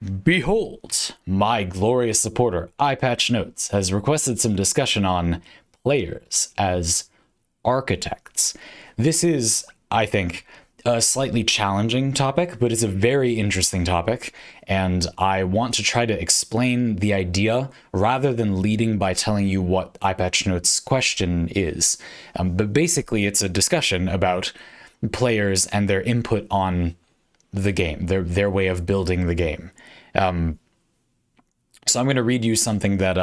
Behold, my glorious supporter, EyePatchNotes, has requested some discussion on players as architects. This is, I think, a slightly challenging topic, but it's a very interesting topic, and I want to try to explain the idea rather than leading by telling you what EyePatchNotes' question is. But basically, it's a discussion about players and their input on the game, their way of building the game. So I'm going to read you something that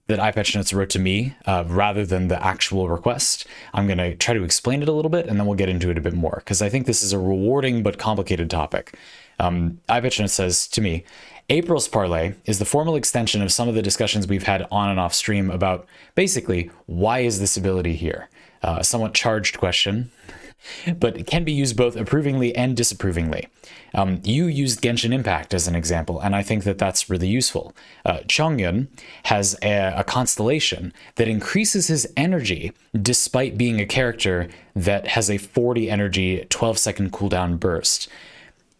EyePatchNotes wrote to me rather than the actual request. I'm going to try to explain it a little bit, and then we'll get into it a bit more, because I think this is a rewarding but complicated topic. EyePatchNotes says to me, April's Parley is the formal extension of some of the discussions we've had on and off stream about basically why is this ability here? A somewhat charged question, but it can be used both approvingly and disapprovingly. You used Genshin Impact as an example, and I think that that's really useful. Chongyun has a constellation that increases his energy despite being a character that has a 40 energy, 12-second cooldown burst.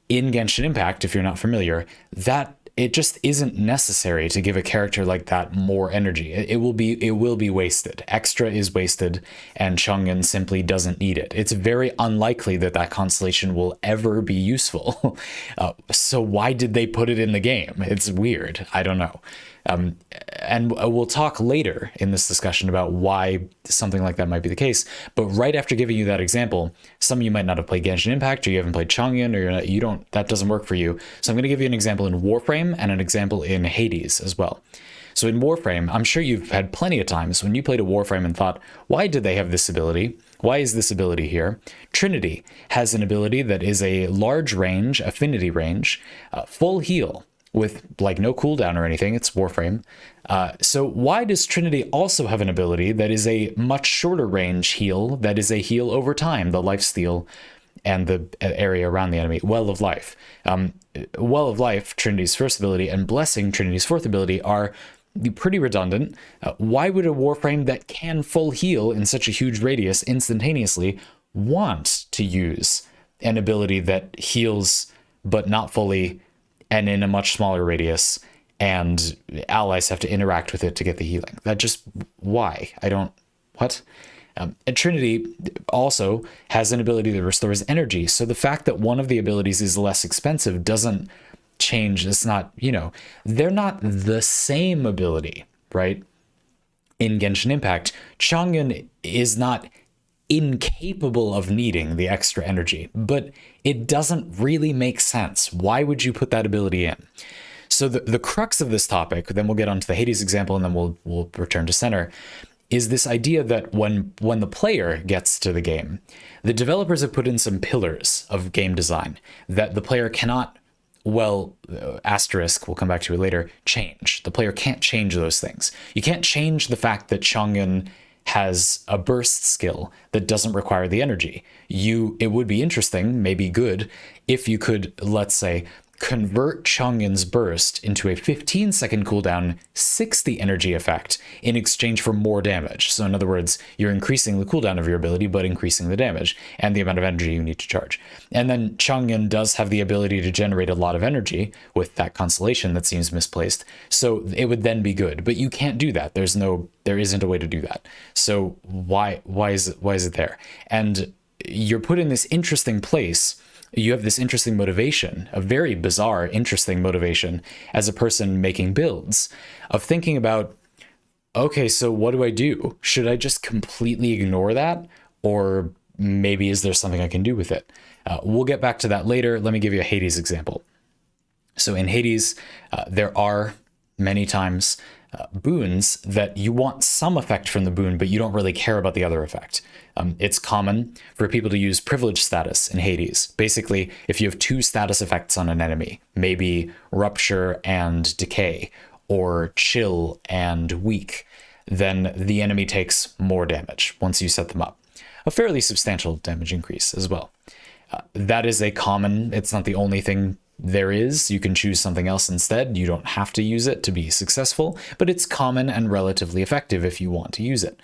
In Genshin Impact, if you're not familiar, that it just isn't necessary to give a character like that more energy. It will be wasted. Extra is wasted, and Chongyun simply doesn't need it. It's very unlikely that that constellation will ever be useful. So why did they put it in the game? It's weird. I don't know. And we'll talk later in this discussion about why something like that might be the case. But right after giving you that example, some of you might not have played Genshin Impact, or you haven't played Chongyun, or you don't. That doesn't work for you. So I'm going to give you an example in Warframe and an example in Hades as well. So in Warframe, I'm sure you've had plenty of times when you played a Warframe and thought, why did they have this ability? Why is this ability here? Trinity has an ability that is a large range, affinity range, full heal, with like no cooldown or anything. It's Warframe. So why does Trinity also have an ability that is a much shorter range heal, that is a heal over time, the lifesteal and the area around the enemy? Well of Life. Well of Life, Trinity's first ability, and Blessing, Trinity's fourth ability, are pretty redundant. Why would a Warframe that can full heal in such a huge radius instantaneously want to use an ability that heals but not fully and in a much smaller radius, and allies have to interact with it to get the healing? That just, why? What? And Trinity also has an ability that restores energy. So the fact that one of the abilities is less expensive doesn't change. It's not, they're not the same ability, right? In Genshin Impact, Chongyun is not incapable of needing the extra energy, but it doesn't really make sense. Why would you put that ability in? So the crux of this topic, then we'll get onto the Hades example, and then we'll return to center, is this idea that when the player gets to the game, the developers have put in some pillars of game design that the player cannot, asterisk, we'll come back to it later, change. The player can't change those things. You can't change the fact that Chongyun has a burst skill that doesn't require the energy. It would be interesting, maybe good, if you could, let's say, convert Chongyun's burst into a 15-second cooldown, 60 energy effect in exchange for more damage. So in other words, you're increasing the cooldown of your ability, but increasing the damage and the amount of energy you need to charge. And then Chongyun does have the ability to generate a lot of energy with that constellation that seems misplaced. So it would then be good, but you can't do that. There isn't a way to do that. So why is it there? And you're put in this interesting place. You have this interesting motivation, a very bizarre, interesting motivation as a person making builds, of thinking about, okay, so what do I do? Should I just completely ignore that? Or maybe is there something I can do with it? We'll get back to that later. Let me give you a Hades example. So in Hades, there are many times boons that you want some effect from the boon, but you don't really care about the other effect. It's common for people to use privilege status in Hades. Basically, if you have two status effects on an enemy, maybe rupture and decay, or chill and weak, then the enemy takes more damage once you set them up. A fairly substantial damage increase as well. That is a common, it's not the only thing there is. You can choose something else instead. You don't have to use it to be successful, but it's common and relatively effective if you want to use it.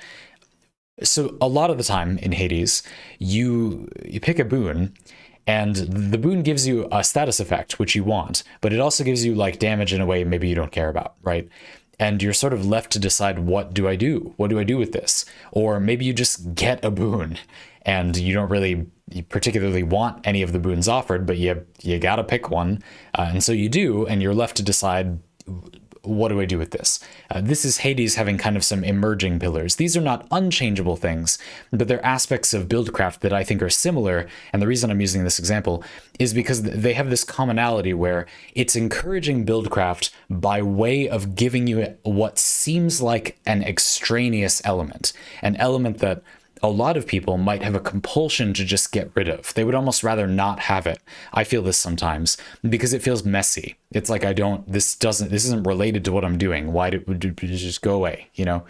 So a lot of the time in Hades, you pick a boon And the boon gives you a status effect, which you want, but it also gives you like damage in a way maybe you don't care about, right? And you're sort of left to decide, what do I do? What do I do with this? Or maybe you just get a boon and you don't really particularly want any of the boons offered, but you gotta pick one. And so you do, and you're left to decide, what do I do with this? This is Hades having kind of some emerging pillars. These are not unchangeable things, but they're aspects of buildcraft that I think are similar. And the reason I'm using this example is because they have this commonality where it's encouraging buildcraft by way of giving you what seems like an extraneous element, an element that a lot of people might have a compulsion to just get rid of. They would almost rather not have it. I feel this sometimes because it feels messy. It's like, this isn't related to what I'm doing. Why would it just go away, you know?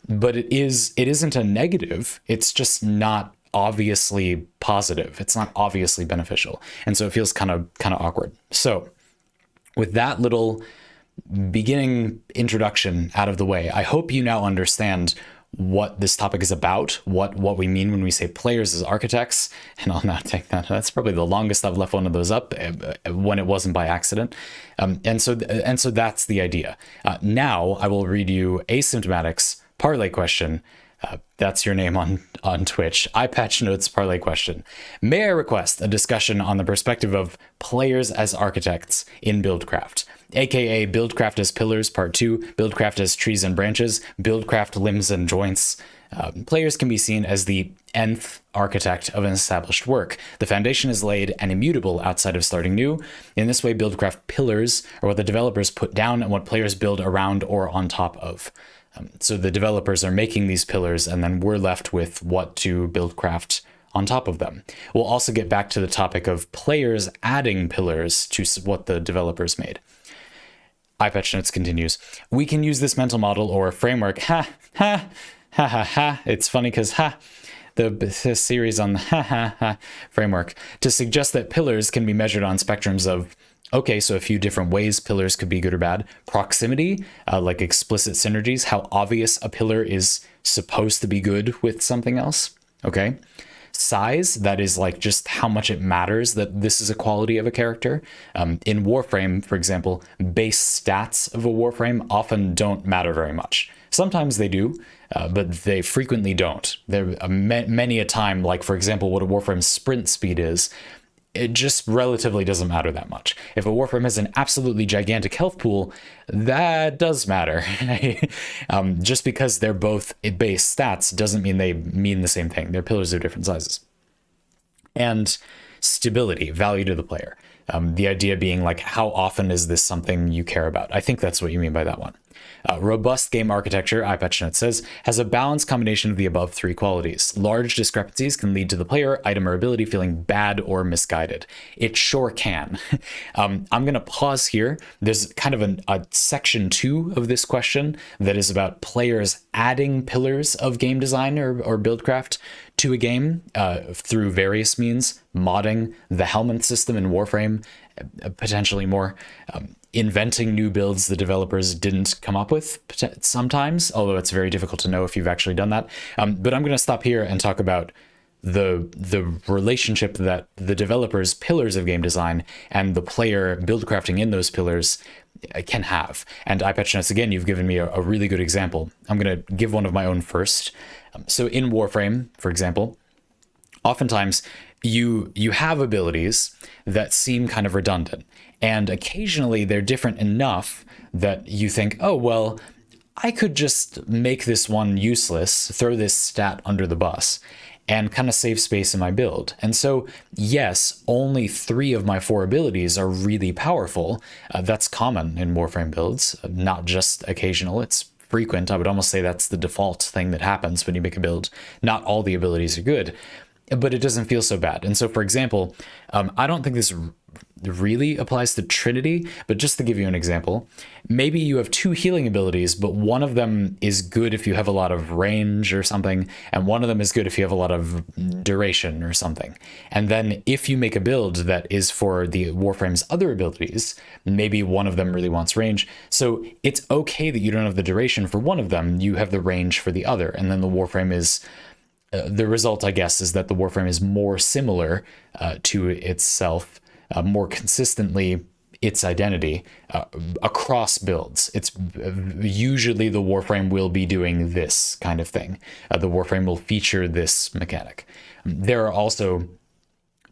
But it isn't a negative. It's just not obviously positive. It's not obviously beneficial. And so it feels kind of awkward. So with that little beginning introduction out of the way, I hope you now understand what this topic is about, what we mean when we say players as architects. And I'll now take that. That's probably the longest I've left one of those up when it wasn't by accident. And so that's the idea. Now I will read you Asymptomatic's Parley question. That's your name on Twitch. EyePatchNotes Parley question. May I request a discussion on the perspective of players as architects in Buildcraft, aka Buildcraft as pillars, part 2, Buildcraft as trees and branches, Buildcraft limbs and joints. Players can be seen as the nth architect of an established work. The foundation is laid and immutable outside of starting new. In this way, Buildcraft pillars are what the developers put down and what players build around or on top of. So the developers are making these pillars, and then we're left with what to Buildcraft on top of them. We'll also get back to the topic of players adding pillars to what the developers made. EyePatchNotes continues. We can use this mental model or framework. It's funny because the series on the framework to suggest that pillars can be measured on spectrums of, okay, so a few different ways pillars could be good or bad. Proximity, like explicit synergies, how obvious a pillar is supposed to be good with something else. Okay. Size, that is like just how much it matters that this is a quality of a character. In Warframe, for example, base stats of a Warframe often don't matter very much. Sometimes they do, but they frequently don't. There many a time, like for example, what a Warframe's sprint speed is, it just relatively doesn't matter that much. If a Warframe has an absolutely gigantic health pool, that does matter. Just because they're both base stats doesn't mean they mean the same thing. They're pillars of different sizes. And stability, value to the player. The idea being like, how often is this something you care about? I think that's what you mean by that one. Robust game architecture, EyePatchNotes says, has a balanced combination of the above three qualities. Large discrepancies can lead to the player, item, or ability feeling bad or misguided. It sure can. I'm going to pause here. There's kind of a section 2 of this question that is about players adding pillars of game design or Buildcraft to a game through various means, modding the helmet system in Warframe, potentially more, inventing new builds the developers didn't come up with sometimes, although it's very difficult to know if you've actually done that. But I'm going to stop here and talk about the relationship that the developers' pillars of game design and the player buildcrafting in those pillars can have. And EyePatchNotes, again, you've given me a really good example. I'm going to give one of my own first. So in Warframe, for example, oftentimes you have abilities that seem kind of redundant, and occasionally they're different enough that you think, oh, well, I could just make this one useless, throw this stat under the bus, and kind of save space in my build. And so, yes, only 3 of my 4 abilities are really powerful. That's common in Warframe builds, not just occasional. It's frequent. I would almost say that's the default thing that happens when you make a build. Not all the abilities are good, but it doesn't feel so bad. And so, for example, I don't think this really applies to Trinity, but just to give you an example, maybe you have 2 healing abilities, but one of them is good if you have a lot of range or something, and one of them is good if you have a lot of duration or something. And then if you make a build that is for the Warframe's other abilities, maybe one of them really wants range. So it's okay that you don't have the duration for one of them, you have the range for the other, and then the Warframe is the result, I guess, is that the Warframe is more similar to itself, more consistently its identity across builds. It's usually the Warframe will be doing this kind of thing. The Warframe will feature this mechanic. There are also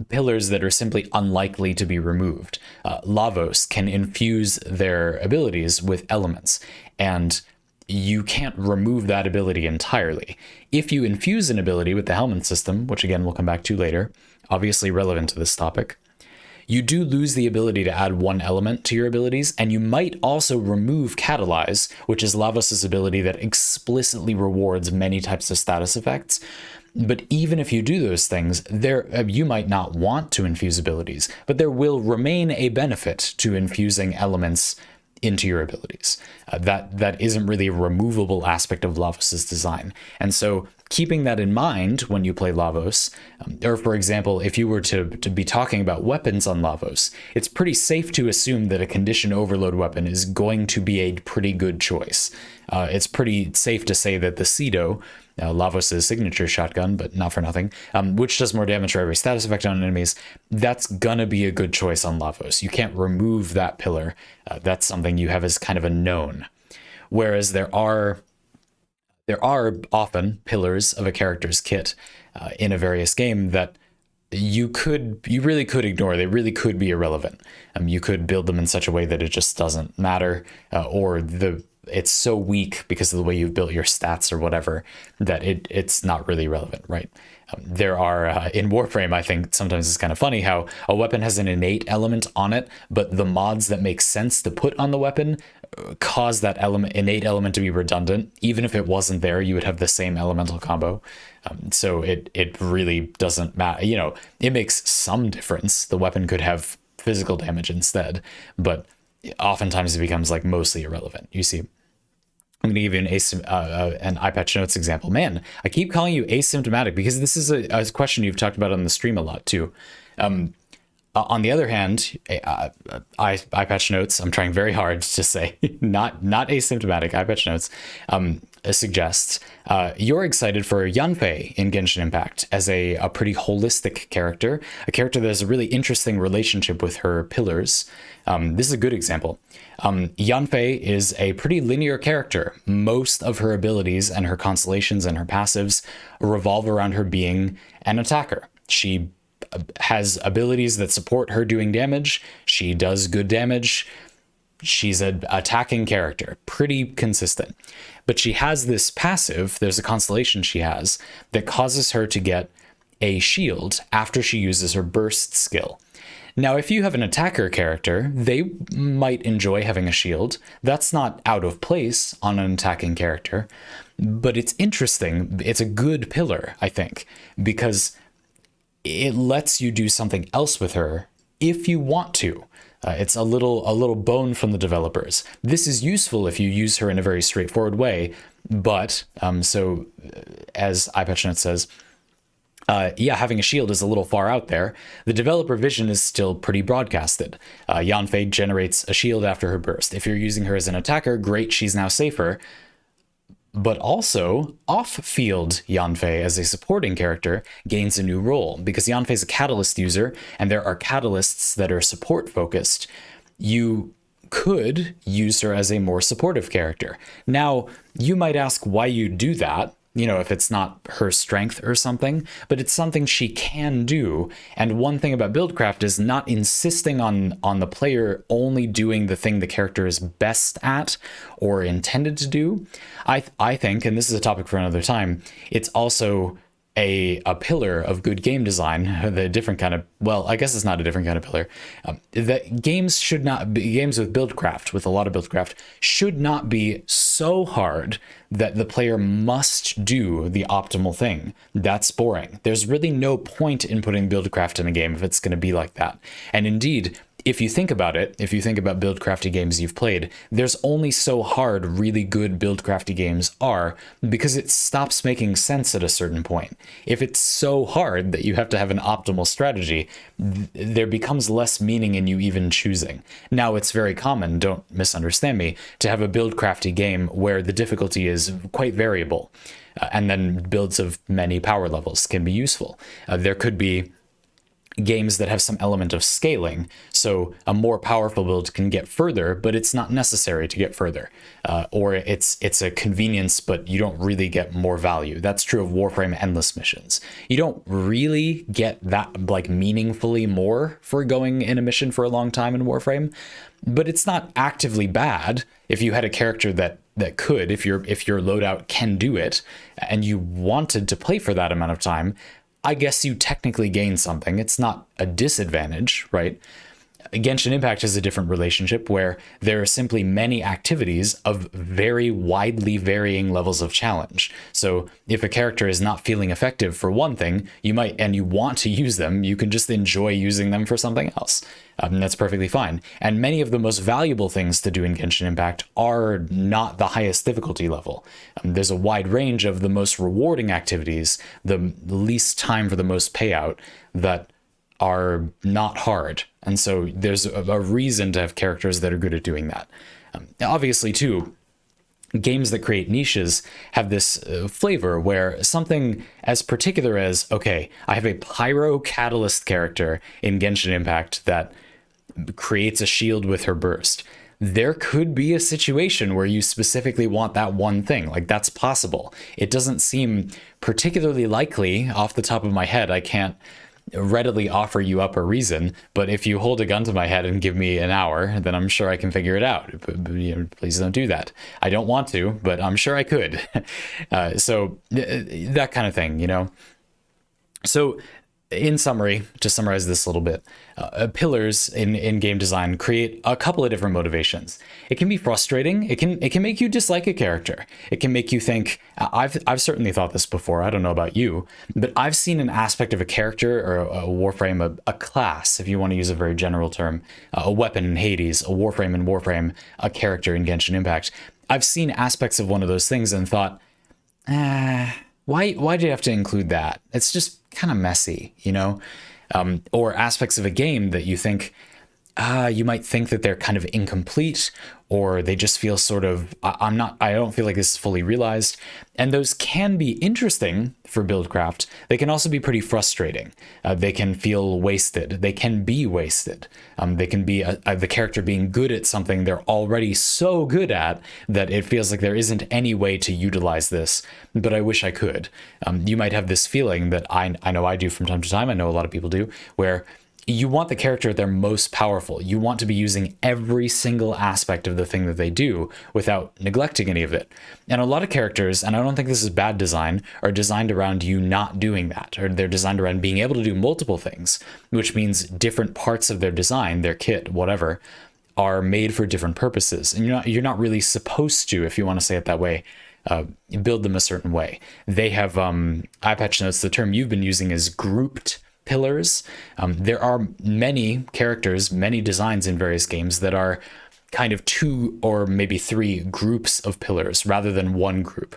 pillars that are simply unlikely to be removed. Lavos can infuse their abilities with elements, and you can't remove that ability entirely. If you infuse an ability with the Hellman system, which again we'll come back to later, obviously relevant to this topic, you do lose the ability to add one element to your abilities, and you might also remove Catalyze, which is Lavos' ability that explicitly rewards many types of status effects. But even if you do those things, you might not want to infuse abilities, but there will remain a benefit to infusing elements into your abilities. That isn't really a removable aspect of Lavos' design. And so keeping that in mind when you play Lavos, or for example, if you were to be talking about weapons on Lavos, it's pretty safe to assume that a condition overload weapon is going to be a pretty good choice. It's pretty safe to say that the Cedo, Lavos' signature shotgun, but not for nothing, which does more damage for every status effect on enemies, that's gonna be a good choice on Lavos. You can't remove that pillar. That's something you have as kind of a known. Whereas there are often pillars of a character's kit in a various game that you really could ignore. They really could be irrelevant. You could build them in such a way that it just doesn't matter, or it's so weak because of the way you've built your stats or whatever that it's not really relevant, right? There are in Warframe, I think sometimes it's kind of funny how a weapon has an innate element on it, but the mods that make sense to put on the weapon cause that innate element to be redundant. Even if it wasn't there, you would have the same elemental combo. So it really doesn't matter. It makes some difference. The weapon could have physical damage instead, but oftentimes it becomes like mostly irrelevant. You see, I'm going to give you an EyePatchNotes example. Man, I keep calling you asymptomatic because this is a question you've talked about on the stream a lot too. On the other hand, EyePatchNotes, I'm trying very hard to say, not asymptomatic, EyePatchNotes suggests you're excited for Yanfei in Genshin Impact as a pretty holistic character, a character that has a really interesting relationship with her pillars. This is a good example. Yanfei is a pretty linear character. Most of her abilities and her constellations and her passives revolve around her being an attacker. She has abilities that support her doing damage. She does good damage. She's an attacking character, pretty consistent. But she has this passive, there's a constellation she has, that causes her to get a shield after she uses her burst skill. Now, if you have an attacker character, they might enjoy having a shield. That's not out of place on an attacking character, but it's interesting. It's a good pillar, I think, because it lets you do something else with her if you want to. It's a little bone from the developers. This is useful if you use her in a very straightforward way, but so as EyePatchNotes says, having a shield is a little far out there. The developer vision is still pretty broadcasted. Yanfei generates a shield after her burst. If you're using her as an attacker, great, she's now safer. But also, off-field Yanfei as a supporting character gains a new role. Because Yanfei is a catalyst user, and there are catalysts that are support-focused, you could use her as a more supportive character. Now, you might ask why you do that, if it's not her strength or something, but it's something she can do. And one thing about Buildcraft is not insisting on the player only doing the thing the character is best at or intended to do. I think, and this is a topic for another time, it's also a pillar of good game design, the different kind of, well, I guess it's not a different kind of pillar, that games should not be, games with Buildcraft, with a lot of Buildcraft, should not be so hard that the player must do the optimal thing. That's boring. There's really no point in putting Buildcraft in a game if it's going to be like that. And indeed, if you think about it, if you think about build crafty games you've played, there's only so hard really good build crafty games are, because it stops making sense at a certain point. If it's so hard that you have to have an optimal strategy, there becomes less meaning in you even choosing. Now, it's very common, don't misunderstand me, to have a build crafty game where the difficulty is quite variable, and then builds of many power levels can be useful. There could be games that have some element of scaling, so a more powerful build can get further, but it's not necessary to get further, or it's a convenience, but you don't really get more value. That's true of Warframe Endless missions. You don't really get that like meaningfully more for going in a mission for a long time in Warframe, but it's not actively bad if you had a character that could, if your loadout can do it, and you wanted to play for that amount of time. I guess you technically gain something. It's not a disadvantage, right? Genshin Impact has a different relationship where there are simply many activities of very widely varying levels of challenge. So if a character is not feeling effective for one thing, you might, and you want to use them, you can just enjoy using them for something else. That's perfectly fine. And many of the most valuable things to do in Genshin Impact are not the highest difficulty level. There's a wide range of the most rewarding activities, the least time for the most payout, that are not hard. And so there's a reason to have characters that are good at doing that. Obviously, too, games that create niches have this flavor where something as particular as, okay, I have a Pyro Catalyst character in Genshin Impact that creates a shield with her burst. There could be a situation where you specifically want that one thing. Like, that's possible. It doesn't seem particularly likely off the top of my head. I can't readily offer you up a reason, but if you hold a gun to my head and give me an hour, then I'm sure I can figure it out. Please don't do that. I don't want to, but I'm sure I could. So that kind of thing, So in summary, to summarize this a little bit, pillars in game design create a couple of different motivations. It can be frustrating. It can make you dislike a character. It can make you think, I've certainly thought this before. I don't know about you, but I've seen an aspect of a character or a Warframe, a class, if you want to use a very general term, a weapon in Hades, a Warframe in Warframe, a character in Genshin Impact. I've seen aspects of one of those things and thought, why do you have to include that? It's just kind of messy, or aspects of a game that you think, you might think that they're kind of incomplete, or they just feel sort of, I don't feel like this is fully realized. And those can be interesting for Buildcraft. They can also be pretty frustrating. They can feel wasted. They can be wasted. They can be the character being good at something they're already so good at that it feels like there isn't any way to utilize this, but I wish I could. You might have this feeling that I know I do from time to time. I know a lot of people do, where you want the character at their most powerful. You want to be using every single aspect of the thing that they do without neglecting any of it. And a lot of characters, and I don't think this is bad design, are designed around you not doing that, or they're designed around being able to do multiple things, which means different parts of their design, their kit, whatever, are made for different purposes. And you're not really supposed to, if you want to say it that way, build them a certain way. They have EyePatchNotes. The term you've been using is grouped pillars. There are many characters, many designs in various games that are kind of 2 or maybe 3 groups of pillars rather than one group.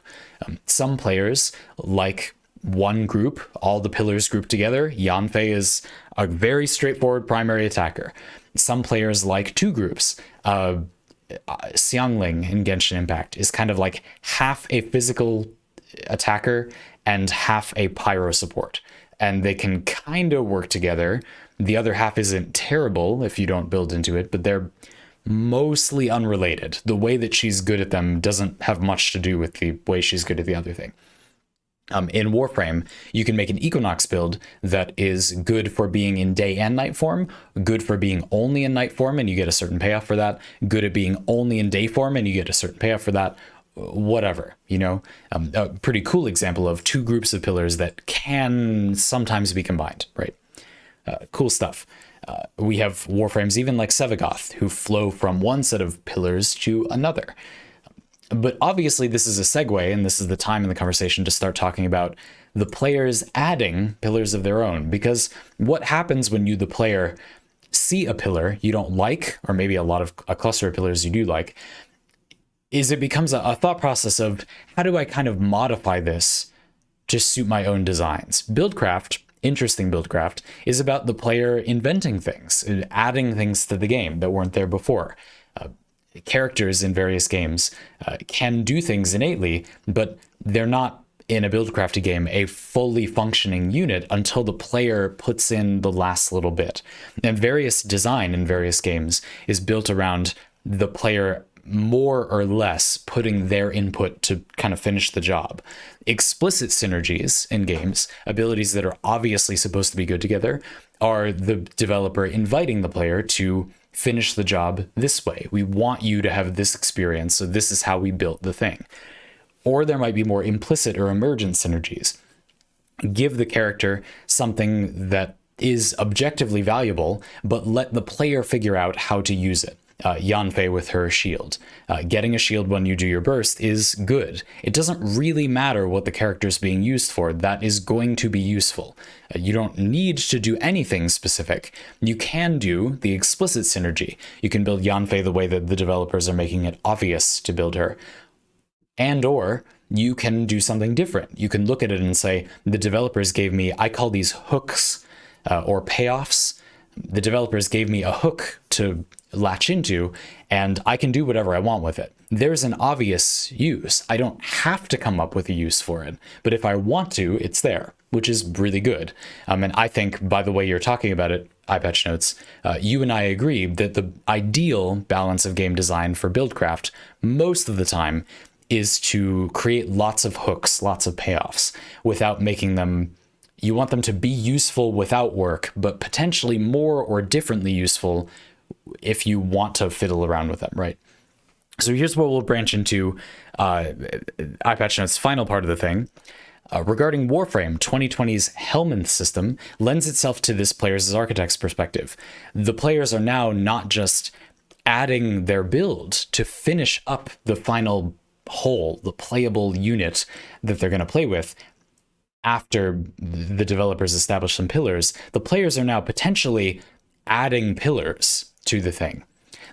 Some players like one group, all the pillars grouped together. Yanfei is a very straightforward primary attacker. Some players like 2 groups. Xiangling in Genshin Impact is kind of like half a physical attacker and half a pyro support. And they can kind of work together. The other half isn't terrible if you don't build into it, but they're mostly unrelated. The way that she's good at them doesn't have much to do with the way she's good at the other thing. In Warframe, you can make an Equinox build that is good for being in day and night form, good for being only in night form, and you get a certain payoff for that, good at being only in day form, and you get a certain payoff for that, whatever, a pretty cool example of 2 groups of pillars that can sometimes be combined, right? Cool stuff. We have Warframes even like Sevagoth, who flow from one set of pillars to another. But obviously this is a segue, and this is the time in the conversation to start talking about the players adding pillars of their own, because what happens when you, the player, see a pillar you don't like, or maybe a cluster of pillars you do like, is it becomes a thought process of how do I kind of modify this to suit my own designs. Buildcraft, interesting buildcraft, is about the player inventing things, adding things to the game that weren't there before. Characters in various games can do things innately, but they're not, in a buildcrafty game, a fully functioning unit until the player puts in the last little bit. And various design in various games is built around the player more or less putting their input to kind of finish the job. Explicit synergies in games, abilities that are obviously supposed to be good together, are the developer inviting the player to finish the job this way. We want you to have this experience, so this is how we built the thing. Or there might be more implicit or emergent synergies. Give the character something that is objectively valuable, but let the player figure out how to use it. Yanfei with her shield. Getting a shield when you do your burst is good. It doesn't really matter what the character is being used for. That is going to be useful. You don't need to do anything specific. You can do the explicit synergy. You can build Yanfei the way that the developers are making it obvious to build her. And or you can do something different. You can look at it and say, the developers gave me, I call these hooks or payoffs. The developers gave me a hook to latch into, and I can do whatever I want with it. There's an obvious use. I don't have to come up with a use for it, but if I want to, it's there, which is really good. And I think, by the way you're talking about it, EyePatchNotes, you and I agree that the ideal balance of game design for Buildcraft most of the time is to create lots of hooks, lots of payoffs, without making them. You want them to be useful without work, but potentially more or differently useful if you want to fiddle around with them, right? So here's what we'll branch into EyePatchNotes' final part of the thing. Regarding Warframe, 2020's Hellmanth system lends itself to this player's as architect's perspective. The players are now not just adding their build to finish up the final whole, the playable unit that they're going to play with. After the developers establish some pillars, the players are now potentially adding pillars to the thing.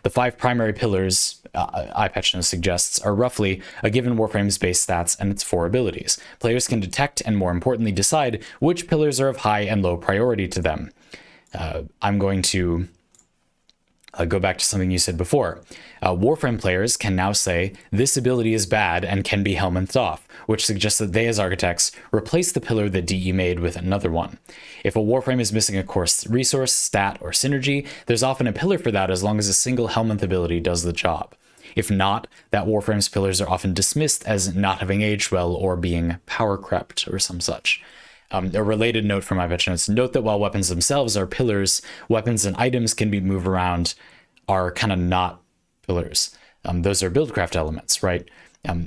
The 5 primary pillars EyePatchNotes suggests are roughly a given Warframe's base stats and its 4 abilities. Players can detect and, more importantly, decide which pillars are of high and low priority to them. I'm going to go back to something you said before. Warframe players can now say, this ability is bad and can be Hellmanthed off, which suggests that they, as architects, replace the pillar that DE made with another one. If a Warframe is missing a core resource, stat, or synergy, there's often a pillar for that as long as a single Hellmanthed ability does the job. If not, that Warframe's pillars are often dismissed as not having aged well or being power crept or some such. A related note from EyePatchNotes: note that while weapons themselves are pillars, weapons and items can be moved around are kind of not pillars. Those are buildcraft elements, right?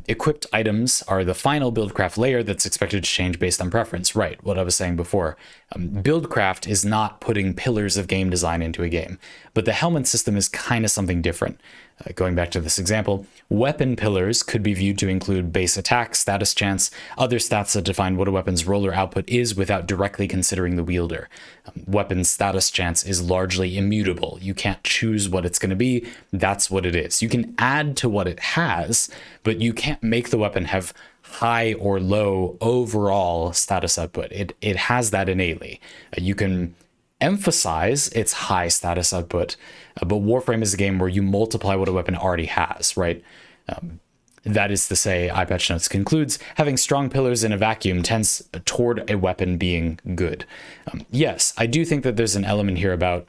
Equipped items are the final buildcraft layer that's expected to change based on preference, right? What I was saying before. Buildcraft is not putting pillars of game design into a game, but the Hellmanth system is kind of something different. Going back to this example, weapon pillars could be viewed to include base attack, status chance, other stats that define what a weapon's roller output is without directly considering the wielder. Weapon status chance is largely immutable. You can't choose what it's going to be. That's what it is. You can add to what it has, but you can't make the weapon have high or low overall status output. It has that innately. You can emphasize its high status output, but Warframe is a game where you multiply what a weapon already has, right? That is to say, EyePatchNotes concludes, having strong pillars in a vacuum tends toward a weapon being good. Yes, I do think that there's an element here about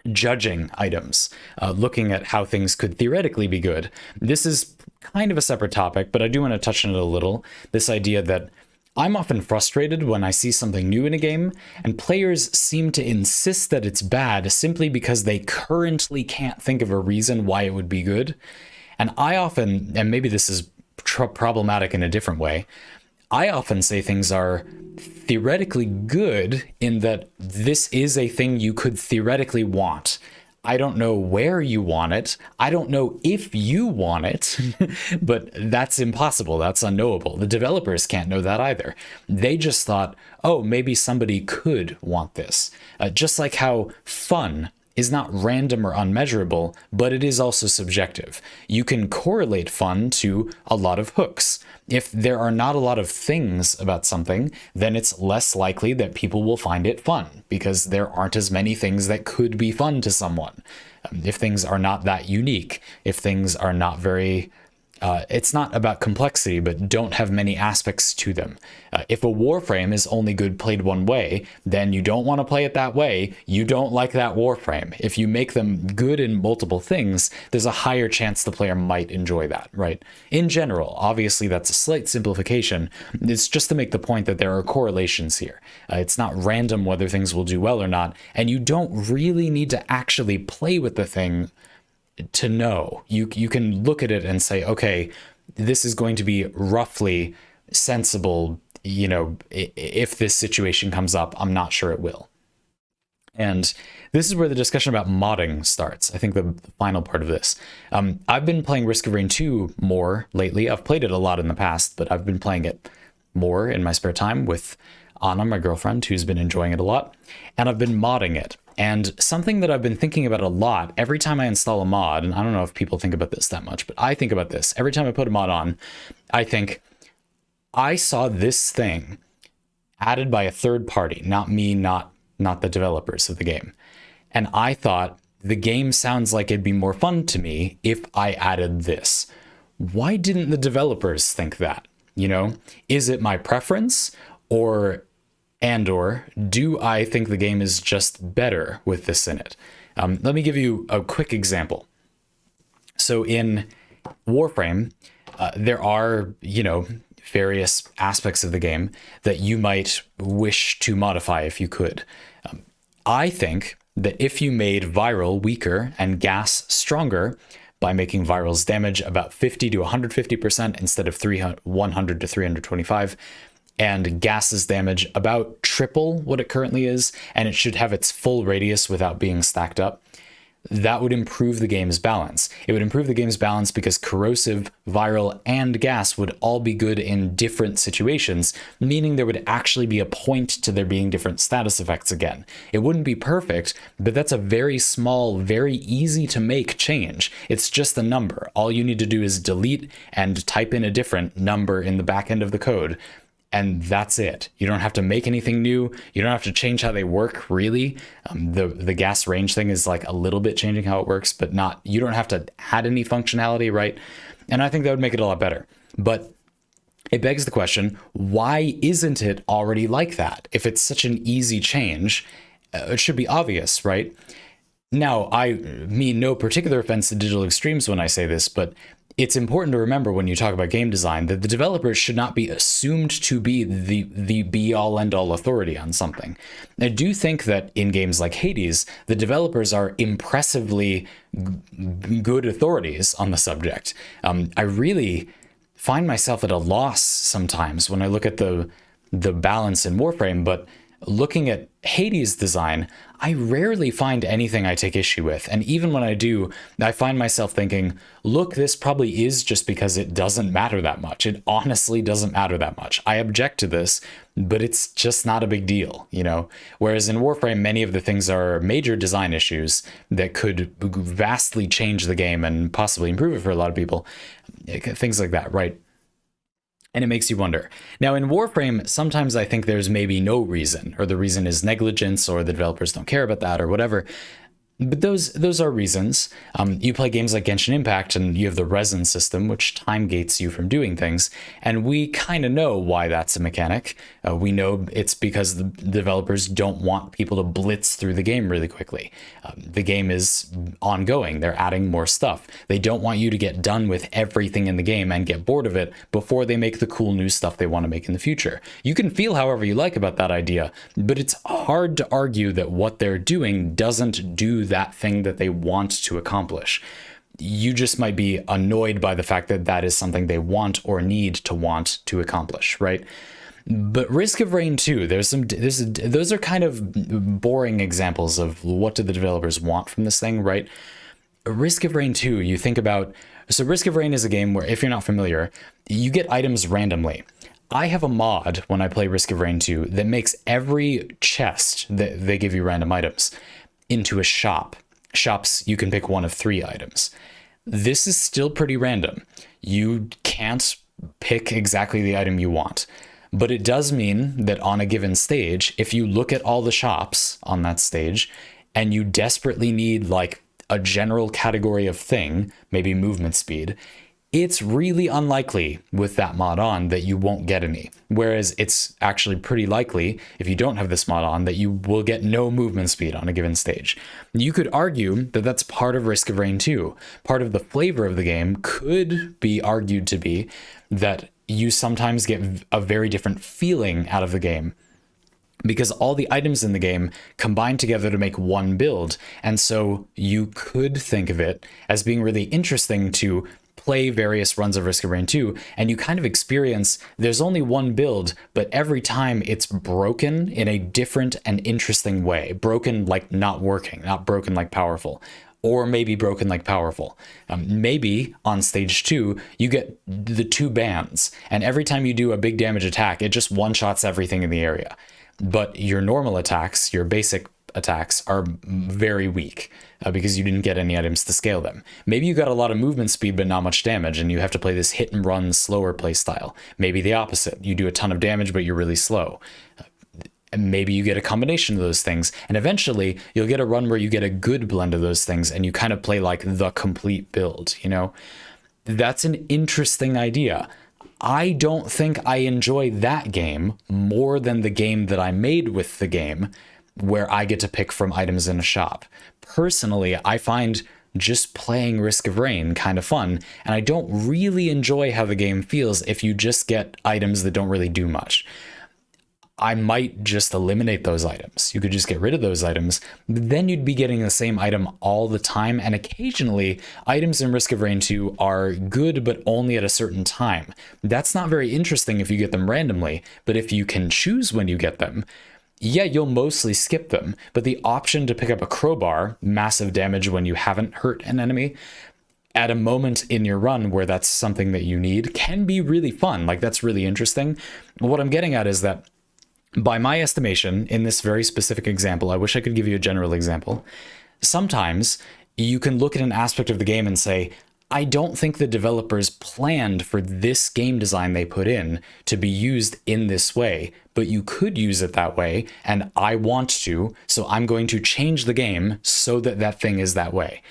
judging items, looking at how things could theoretically be good. This is kind of a separate topic, but I do want to touch on it a little. This idea that I'm often frustrated when I see something new in a game, and players seem to insist that it's bad simply because they currently can't think of a reason why it would be good. And I often, and maybe this is problematic in a different way, I often say things are theoretically good in that this is a thing you could theoretically want. I don't know where you want it. I don't know if you want it, but that's impossible. That's unknowable. The developers can't know that either. They just thought, oh, maybe somebody could want this. Just like how fun is not random or unmeasurable, but it is also subjective. You can correlate fun to a lot of hooks. If there are not a lot of things about something, then it's less likely that people will find it fun because there aren't as many things that could be fun to someone. If things are not that unique, if things are not very... it's not about complexity, but don't have many aspects to them. If a Warframe is only good played one way, then you don't want to play it that way. You don't like that Warframe. If you make them good in multiple things, there's a higher chance the player might enjoy that, right? In general, obviously that's a slight simplification. It's just to make the point that there are correlations here. It's not random whether things will do well or not, and you don't really need to actually play with the thing to know. You can look at it and say, okay, this is going to be roughly sensible, you know, if this situation comes up. I'm not sure it will. And this is where the discussion about modding starts. I think the final part of this. I've been playing Risk of Rain 2 more lately. I've played it a lot in the past, but I've been playing it more in my spare time with Anna, my girlfriend, who's been enjoying it a lot. And I've been modding it. And something that I've been thinking about a lot every time I install a mod, and I don't know if people think about this that much, but I think about this. Every time I put a mod on, I think, I saw this thing added by a third party, not me, not the developers of the game. And I thought, the game sounds like it'd be more fun to me if I added this. Why didn't the developers think that? You know, is it my preference, or do I think the game is just better with this in it? Let me give you a quick example. So in Warframe, there are, you know, various aspects of the game that you might wish to modify if you could. I think that if you made viral weaker and gas stronger by making viral's damage about 50 to 150% instead of 100 to 325, and gas's damage about triple what it currently is, and it should have its full radius without being stacked up, that would improve the game's balance. It would improve the game's balance because corrosive, viral, and gas would all be good in different situations, meaning there would actually be a point to there being different status effects again. It wouldn't be perfect, but that's a very small, very easy to make change. It's just a number. All you need to do is delete and type in a different number in the back end of the code, and that's it. You don't have to make anything new. You don't have to change how they work, really. The gas range thing is like a little bit changing how it works, but not, you don't have to add any functionality, right? And I think that would make it a lot better. But it begs the question, why isn't it already like that? If it's such an easy change, it should be obvious, right? Now, I mean no particular offense to Digital Extremes when I say this, but it's important to remember when you talk about game design that the developers should not be assumed to be the be-all end-all authority on something. I do think that in games like Hades, the developers are impressively good authorities on the subject. I really find myself at a loss sometimes when I look at the balance in Warframe, but looking at Hades' design, I rarely find anything I take issue with. And even when I do, I find myself thinking, look, this probably is just because it doesn't matter that much. It honestly doesn't matter that much. I object to this, but it's just not a big deal, you know? Whereas in Warframe, many of the things are major design issues that could vastly change the game and possibly improve it for a lot of people. Things like that, right? And it makes you wonder. Now in Warframe, sometimes I think there's maybe no reason, or the reason is negligence, or the developers don't care about that, or whatever. But those are reasons. You play games like Genshin Impact and you have the resin system, which time gates you from doing things. And we kind of know why that's a mechanic. We know it's because the developers don't want people to blitz through the game really quickly. The game is ongoing. They're adding more stuff. They don't want you to get done with everything in the game and get bored of it before they make the cool new stuff they want to make in the future. You can feel however you like about that idea, but it's hard to argue that what they're doing doesn't do that thing that they want to accomplish. You just might be annoyed by the fact that that is something they want or need to accomplish, right? But Risk of Rain 2, those are kind of boring examples of what do the developers want from this thing, right? Risk of Rain 2, you think about, so Risk of Rain is a game where, if you're not familiar, you get items randomly. I have a mod when I play Risk of Rain 2 that makes every chest that they give you random items into a shop. shops, you can pick one of 3 items. This is still pretty random. You can't pick exactly the item you want. But it does mean that on a given stage, if you look at all the shops on that stage and you desperately need like a general category of thing, maybe movement speed, it's really unlikely with that mod on that you won't get any. Whereas it's actually pretty likely, if you don't have this mod on, that you will get no movement speed on a given stage. You could argue that that's part of Risk of Rain 2. Part of the flavor of the game could be argued to be that you sometimes get a very different feeling out of the game, because all the items in the game combine together to make one build. And so you could think of it as being really interesting to play various runs of Risk of Rain 2, and you kind of experience there's only one build, but every time it's broken in a different and interesting way. Broken like not working, not broken like powerful, or maybe broken like powerful. Maybe on stage 2, you get the 2 bands, and every time you do a big damage attack, it just one-shots everything in the area. But your normal attacks, your basic attacks, are very weak because you didn't get any items to scale them. Maybe you got a lot of movement speed but not much damage, and you have to play this hit and run slower play style. Maybe the opposite. You do a ton of damage but you're really slow. And maybe you get a combination of those things, and eventually you'll get a run where you get a good blend of those things and you kind of play like the complete build, you know? That's an interesting idea. I don't think I enjoy that game more than the game that I made with the game, where I get to pick from items in a shop. Personally, I find just playing Risk of Rain kind of fun, and I don't really enjoy how the game feels if you just get items that don't really do much. I might just eliminate those items. You could just get rid of those items. Then you'd be getting the same item all the time. And occasionally, items in Risk of Rain 2 are good, but only at a certain time. That's not very interesting if you get them randomly. But if you can choose when you get them, yeah, you'll mostly skip them. But the option to pick up a crowbar, massive damage when you haven't hurt an enemy, at a moment in your run where that's something that you need, can be really fun. Like, that's really interesting. What I'm getting at is that, by my estimation, in this very specific example, I wish I could give you a general example, sometimes you can look at an aspect of the game and say, I don't think the developers planned for this game design they put in to be used in this way, but you could use it that way, and I want to, so I'm going to change the game so that that thing is that way.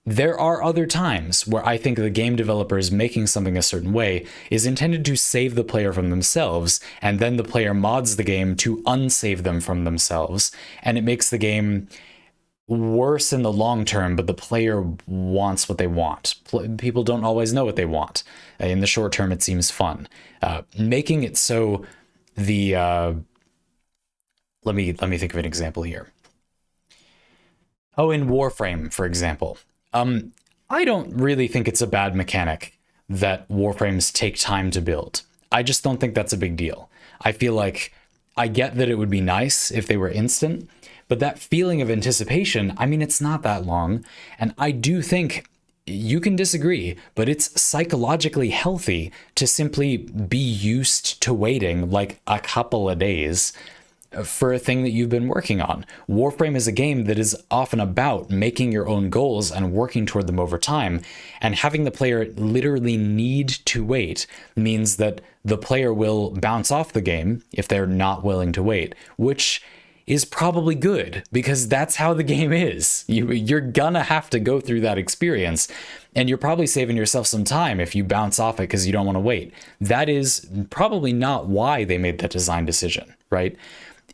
There are other times where I think the game developers making something a certain way is intended to save the player from themselves, and then the player mods the game to unsave them from themselves, and it makes the game worse in the long term, but the player wants what they want. People don't always know what they want. In the short term, it seems fun. Making it so the... let me think of an example here. Oh, in Warframe, for example. I don't really think it's a bad mechanic that Warframes take time to build. I just don't think that's a big deal. I feel like I get that it would be nice if they were instant, but that feeling of anticipation, I mean, it's not that long. And I do think, you can disagree, but it's psychologically healthy to simply be used to waiting like a couple of days for a thing that you've been working on. Warframe is a game that is often about making your own goals and working toward them over time, and having the player literally need to wait means that the player will bounce off the game if they're not willing to wait, which is probably good, because that's how the game is. You're gonna have to go through that experience, and you're probably saving yourself some time if you bounce off it because you don't want to wait. That is probably not why they made that design decision, right?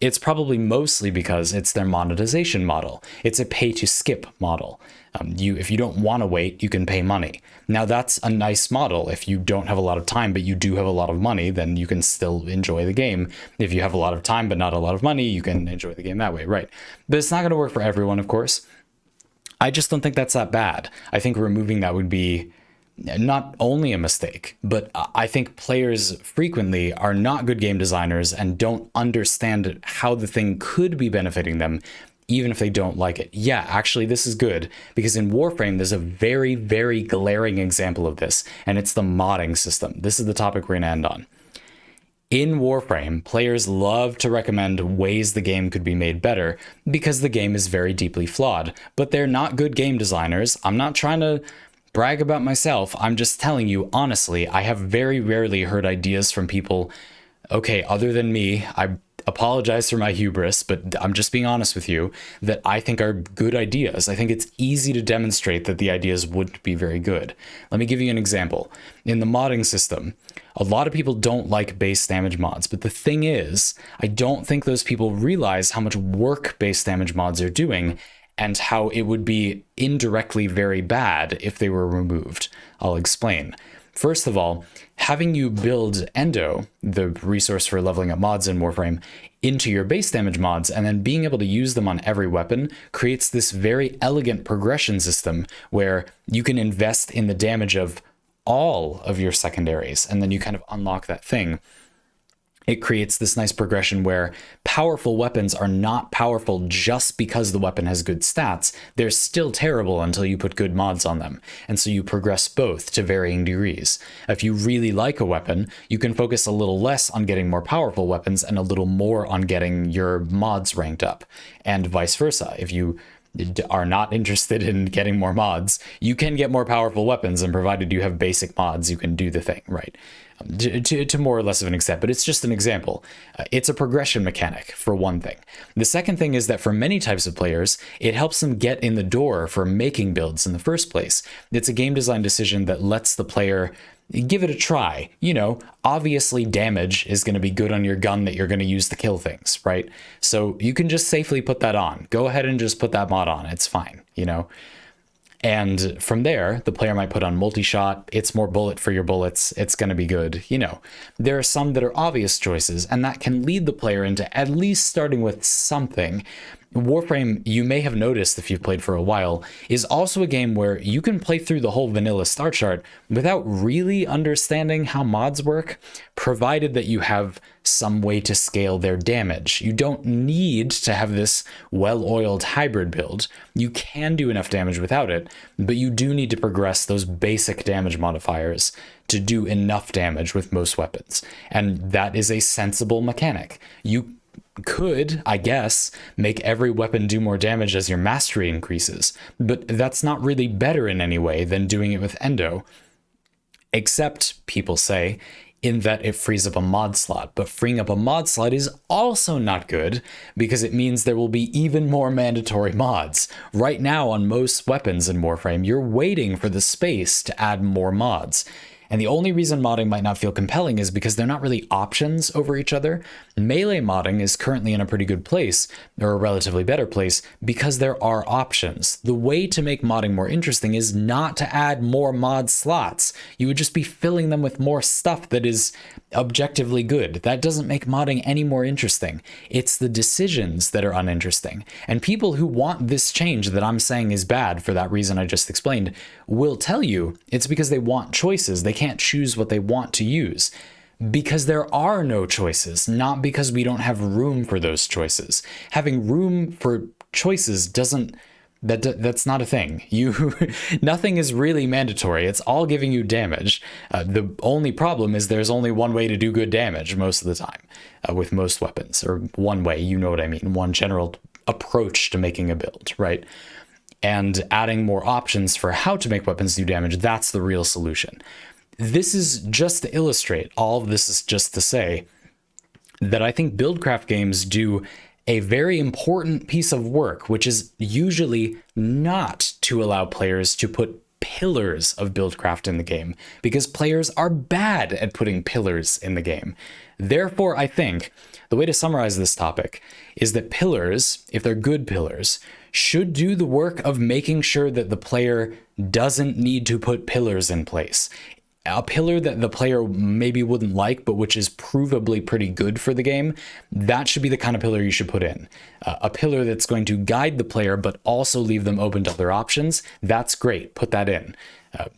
It's probably mostly because it's their monetization model. It's a pay-to-skip model. If you don't want to wait, you can pay money. Now, that's a nice model. If you don't have a lot of time, but you do have a lot of money, then you can still enjoy the game. If you have a lot of time, but not a lot of money, you can enjoy the game that way, right? But it's not going to work for everyone, of course. I just don't think that's that bad. I think removing that would be not only a mistake, but I think players frequently are not good game designers and don't understand how the thing could be benefiting them, even if they don't like it. Yeah, actually, this is good, because in Warframe, there's a very, very glaring example of this, and it's the modding system. This is the topic we're going to end on. In Warframe, players love to recommend ways the game could be made better because the game is very deeply flawed, but they're not good game designers. I'm not trying to brag about myself. I'm just telling you, honestly, I have very rarely heard ideas from people, okay, other than me, I apologize for my hubris, but I'm just being honest with you, that I think are good ideas. I think it's easy to demonstrate that the ideas wouldn't be very good. Let me give you an example. In the modding system, a lot of people don't like base damage mods, but the thing is, I don't think those people realize how much work base damage mods are doing and how it would be indirectly very bad if they were removed. I'll explain. First of all, having you build Endo, the resource for leveling up mods in Warframe, into your base damage mods and then being able to use them on every weapon creates this very elegant progression system where you can invest in the damage of all of your secondaries and then you kind of unlock that thing. It creates this nice progression where powerful weapons are not powerful just because the weapon has good stats. They're still terrible until you put good mods on them. And so you progress both to varying degrees. If you really like a weapon, you can focus a little less on getting more powerful weapons and a little more on getting your mods ranked up, and vice versa. If you are not interested in getting more mods, you can get more powerful weapons, and provided you have basic mods, you can do the thing, right? To more or less of an extent, but it's just an example. It's a progression mechanic, for one thing. The second thing is that for many types of players, it helps them get in the door for making builds in the first place. It's a game design decision that lets the player give it a try. You know, obviously damage is going to be good on your gun that you're going to use to kill things, right? So you can just safely put that on. Go ahead and just put that mod on. It's fine, you know? And from there, the player might put on multi-shot. It's more bullet for your bullets. It's going to be good. You know, there are some that are obvious choices, and that can lead the player into at least starting with something. Warframe, you may have noticed if you've played for a while, is also a game where you can play through the whole vanilla star chart without really understanding how mods work, provided that you have some way to scale their damage. You don't need to have this well-oiled hybrid build. You can do enough damage without it, but you do need to progress those basic damage modifiers to do enough damage with most weapons. And that is a sensible mechanic. You could, I guess, make every weapon do more damage as your mastery increases, but that's not really better in any way than doing it with Endo, except, people say, in that it frees up a mod slot. But freeing up a mod slot is also not good because it means there will be even more mandatory mods. Right now on most weapons in Warframe, you're waiting for the space to add more mods. And the only reason modding might not feel compelling is because they're not really options over each other. Melee modding is currently in a pretty good place, or a relatively better place, because there are options. The way to make modding more interesting is not to add more mod slots. You would just be filling them with more stuff that is objectively good. That doesn't make modding any more interesting. It's the decisions that are uninteresting. And people who want this change that I'm saying is bad for that reason I just explained will tell you it's because they want choices. They can't choose what they want to use. Because there are no choices, not because we don't have room for those choices. Having room for choices doesn't, that's not a thing. Nothing is really mandatory. It's all giving you damage. The only problem is there's only one way to do good damage most of the time with most weapons, or one way, you know what I mean, one general approach to making a build, right? And adding more options for how to make weapons do damage, that's the real solution. This is just to illustrate, all of this is just to say that I think Buildcraft games do a very important piece of work, which is usually not to allow players to put pillars of Buildcraft in the game, because players are bad at putting pillars in the game. Therefore, I think the way to summarize this topic is that pillars, if they're good pillars, should do the work of making sure that the player doesn't need to put pillars in place. A pillar that the player maybe wouldn't like, but which is provably pretty good for the game, that should be the kind of pillar you should put in. A pillar that's going to guide the player, but also leave them open to other options, that's great, put that in.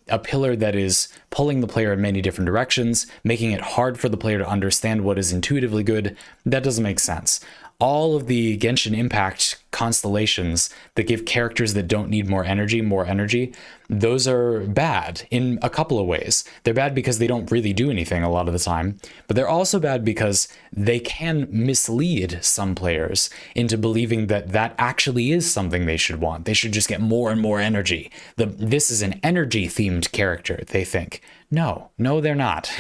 A pillar that is pulling the player in many different directions, making it hard for the player to understand what is intuitively good, that doesn't make sense. all of the Genshin Impact constellations that give characters that don't need more energy, those are bad in a couple of ways. They're bad because they don't really do anything a lot of the time, but they're also bad because they can mislead some players into believing that that actually is something they should want. They should just get more and more energy. This is an energy-themed character, they think. No, they're not.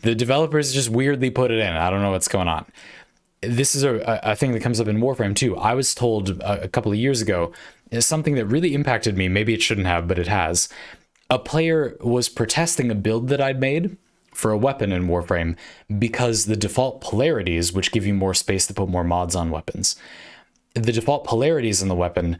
The developers just weirdly put it in. I don't know what's going on. This is a thing that comes up in Warframe too. I was told a couple of years ago, something that really impacted me. Maybe it shouldn't have, but it has. A player was protesting a build that I'd made for a weapon in Warframe because the default polarities, which give you more space to put more mods on weapons, the default polarities in the weapon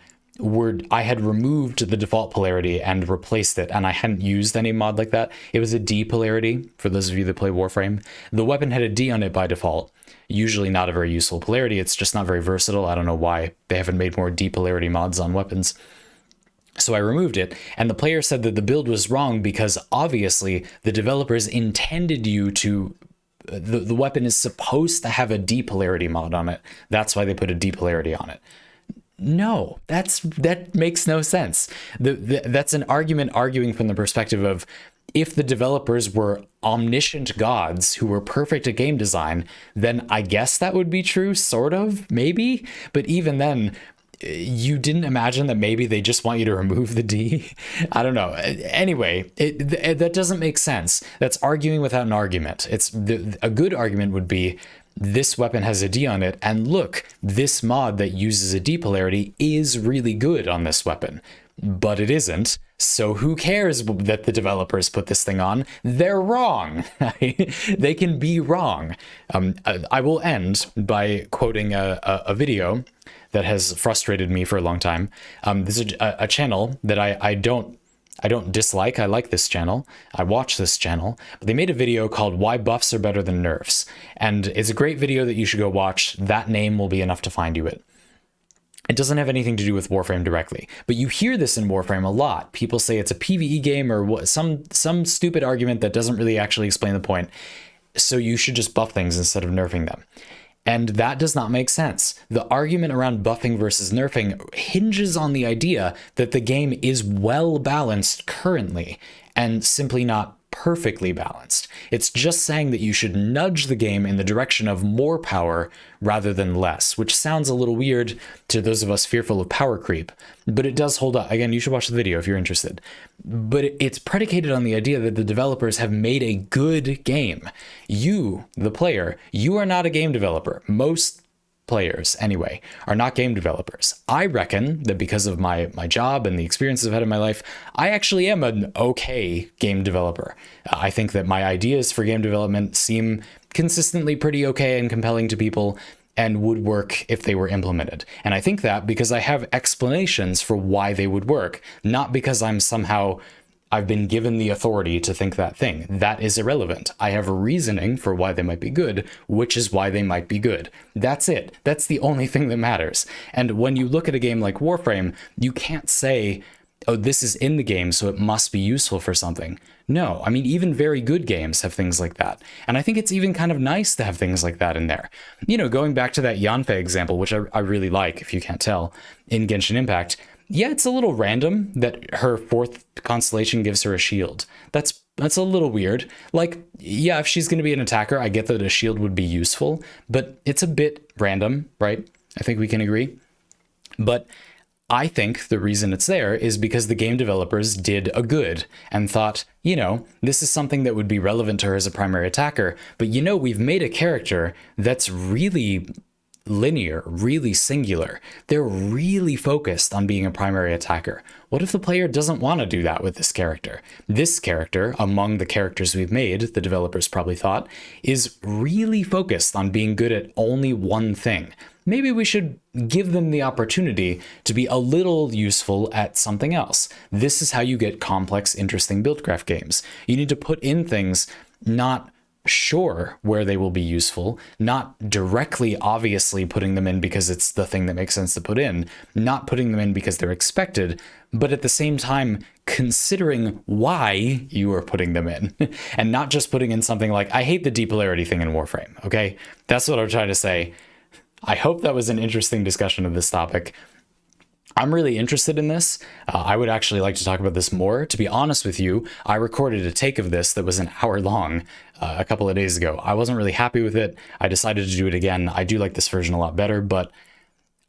I had removed the default polarity and replaced it, and I hadn't used any mod like that. It was a D polarity, for those of you that play Warframe. The weapon had a D on it by default. Usually not a very useful polarity, it's just not very versatile. I don't know why they haven't made more D polarity mods on weapons. So I removed it, and the player said that the build was wrong because obviously the developers intended you to... The weapon is supposed to have a D polarity mod on it. That's why they put a D polarity on it. No, that makes no sense. That's an argument arguing from the perspective of, if the developers were omniscient gods who were perfect at game design, then I guess that would be true, sort of, maybe. But even then, you didn't imagine that maybe they just want you to remove the D? I don't know. Anyway, that doesn't make sense. That's arguing without an argument. A good argument would be, this weapon has a D on it, and look, this mod that uses a D polarity is really good on this weapon. But it isn't, so who cares that the developers put this thing on? They're wrong. They can be wrong. I will end by quoting a video that has frustrated me for a long time. This is a channel that I don't dislike. I like this channel. I watch this channel. But they made a video called Why Buffs Are Better Than Nerfs. And it's a great video that you should go watch. That name will be enough to find you it. It doesn't have anything to do with Warframe directly, but you hear this in Warframe a lot. People say it's a PvE game or some stupid argument that doesn't really actually explain the point. So you should just buff things instead of nerfing them. And that does not make sense. The argument around buffing versus nerfing hinges on the idea that the game is well balanced currently and simply not perfectly balanced. It's just saying that you should nudge the game in the direction of more power rather than less, which sounds a little weird to those of us fearful of power creep, but it does hold up. Again, you should watch the video if you're interested. But it's predicated on the idea that the developers have made a good game. You, the player, you are not a game developer. Most players, anyway, are not game developers. I reckon that because of my job and the experiences I've had in my life, I actually am an okay game developer. I think that my ideas for game development seem consistently pretty okay and compelling to people and would work if they were implemented. And I think that because I have explanations for why they would work, not because I've been given the authority to think that thing. That is irrelevant. I have a reasoning for why they might be good, which is why they might be good. That's it. That's the only thing that matters. And when you look at a game like Warframe, you can't say, oh, this is in the game, so it must be useful for something. No, I mean, even very good games have things like that. And I think it's even kind of nice to have things like that in there. You know, going back to that Yanfei example, which I really like, if you can't tell, in Genshin Impact, yeah, it's a little random that her fourth constellation gives her a shield. That's a little weird. Like, yeah, if she's going to be an attacker, I get that a shield would be useful, but it's a bit random, right? I think we can agree. But I think the reason it's there is because the game developers did a good and thought, you know, this is something that would be relevant to her as a primary attacker, but you know, we've made a character that's really linear, really singular. They're really focused on being a primary attacker. What if the player doesn't want to do that with this character? This character, among the characters we've made, the developers probably thought, is really focused on being good at only one thing. Maybe we should give them the opportunity to be a little useful at something else. This is how you get complex, interesting buildcraft games. You need to put in things not sure where they will be useful, not directly obviously putting them in because it's the thing that makes sense to put in, not putting them in because they're expected, but at the same time considering why you are putting them in and not just putting in something like, I hate the depolarity thing in Warframe, okay? That's what I'm trying to say. I hope that was an interesting discussion of this topic. I'm really interested in this. I would actually like to talk about this more. To be honest with you, I recorded a take of this that was an hour long a couple of days ago. I wasn't really happy with it. I decided to do it again. I do like this version a lot better, but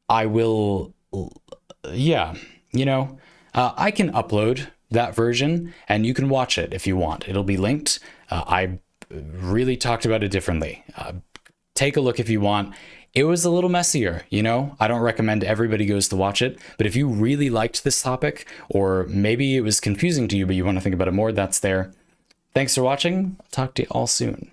I will, yeah, I can upload that version and you can watch it if you want. It'll be linked. I really talked about it differently. Take a look if you want. It was a little messier, I don't recommend everybody goes to watch it, but if you really liked this topic, or maybe it was confusing to you, but you want to think about it more, that's there. Thanks for watching. I'll talk to you all soon.